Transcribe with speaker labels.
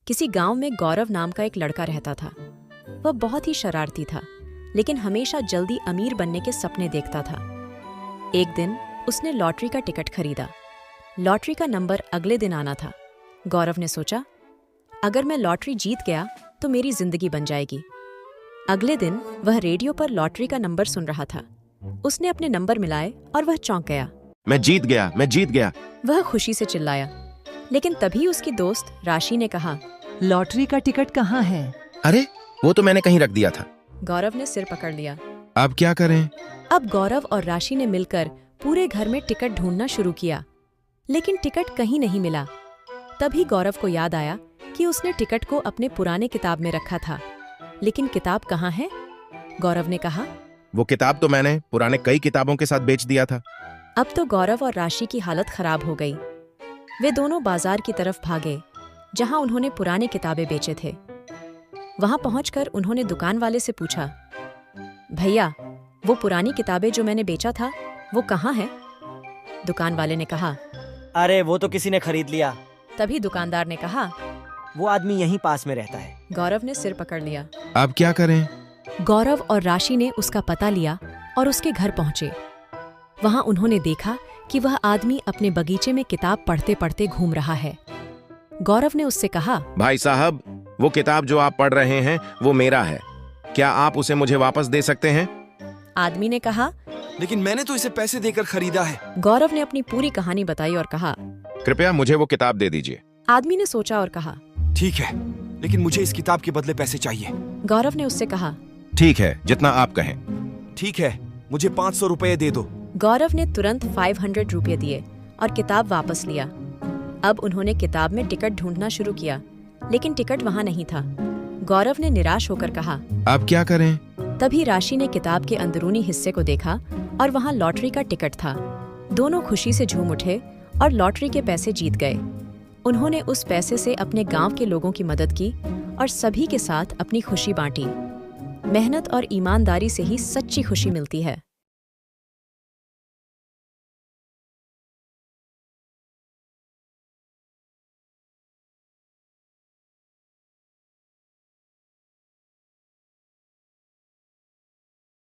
Speaker 1: किसी गांव में गौरव नाम का एक लड़का रहता था। वह बहुत ही शरारती था, लेकिन हमेशा जल्दी अमीर बनने के सपने देखता था। एक दिन उसने लॉटरी का टिकट खरीदा। लॉटरी का नंबर अगले दिन आना था। गौरव ने सोचा, अगर मैं लॉटरी जीत गया तो मेरी जिंदगी बन जाएगी। अगले दिन वह रेडियो पर लॉटरी का नंबर सुन रहा था। उसने अपने नंबर मिलाए और वह चौंक गया।
Speaker 2: मैं जीत गया, मैं जीत गया।
Speaker 1: वह खुशी से चिल्लाया, लेकिन तभी उसकी दोस्त राशि ने कहा,
Speaker 3: लॉटरी का टिकट कहाँ है?
Speaker 2: अरे वो तो मैंने कहीं रख दिया था।
Speaker 1: गौरव ने सिर पकड़ लिया।
Speaker 2: अब क्या करें?
Speaker 1: अब गौरव और राशि ने मिलकर पूरे घर में टिकट ढूंढना शुरू किया, लेकिन टिकट कहीं नहीं मिला। तभी गौरव को याद आया कि उसने टिकट को अपने पुराने किताब में रखा था। लेकिन किताब कहाँ है? गौरव ने कहा,
Speaker 2: वो किताब तो मैंने पुराने कई किताबों के साथ बेच दिया था।
Speaker 1: अब तो गौरव और राशि की हालत खराब हो गई। वे दोनों बाजार की तरफ भागे, जहां उन्होंने पुराने किताबें बेचे थे। वहां पहुंचकर उन्होंने दुकान वाले से पूछा, भैया, वो पुरानी किताबें जो मैंने बेचा था वो कहाँ है? दुकान वाले ने कहा,
Speaker 4: अरे वो तो किसी ने खरीद लिया।
Speaker 1: तभी दुकानदार ने कहा,
Speaker 4: वो आदमी यहीं पास में रहता है।
Speaker 1: गौरव ने सिर पकड़ लिया।
Speaker 2: अब क्या करें?
Speaker 1: गौरव और राशि ने उसका पता लिया और उसके घर पहुंचे। वहां उन्होंने देखा कि वह आदमी अपने बगीचे में किताब पढ़ते पढ़ते घूम रहा है। गौरव ने उससे कहा,
Speaker 2: भाई साहब, वो किताब जो आप पढ़ रहे हैं वो मेरा है। क्या आप उसे मुझे वापस दे सकते हैं?
Speaker 1: आदमी ने कहा,
Speaker 5: लेकिन मैंने तो इसे पैसे देकर खरीदा है।
Speaker 1: गौरव ने अपनी पूरी कहानी बताई और कहा,
Speaker 2: कृपया मुझे वो किताब दे दीजिए।
Speaker 1: आदमी ने सोचा और कहा,
Speaker 5: ठीक है, लेकिन मुझे इस किताब के बदले पैसे चाहिए।
Speaker 1: गौरव ने उससे कहा,
Speaker 2: ठीक है, जितना आप कहें।
Speaker 5: ठीक है, मुझे 500 रुपए दे दो।
Speaker 1: गौरव ने तुरंत 500 रुपये दिए और किताब वापस लिया। अब उन्होंने किताब में टिकट ढूंढना शुरू किया, लेकिन टिकट वहां नहीं था। गौरव ने निराश होकर कहा,
Speaker 2: अब क्या करें?
Speaker 1: तभी राशि ने किताब के अंदरूनी हिस्से को देखा और वहां लॉटरी का टिकट था। दोनों खुशी से झूम उठे और लॉटरी के पैसे जीत गए। उन्होंने उस पैसे से अपने गांव के लोगों की मदद की और सभी के साथ अपनी खुशी बांटी। मेहनत और ईमानदारी से ही सच्ची खुशी मिलती है।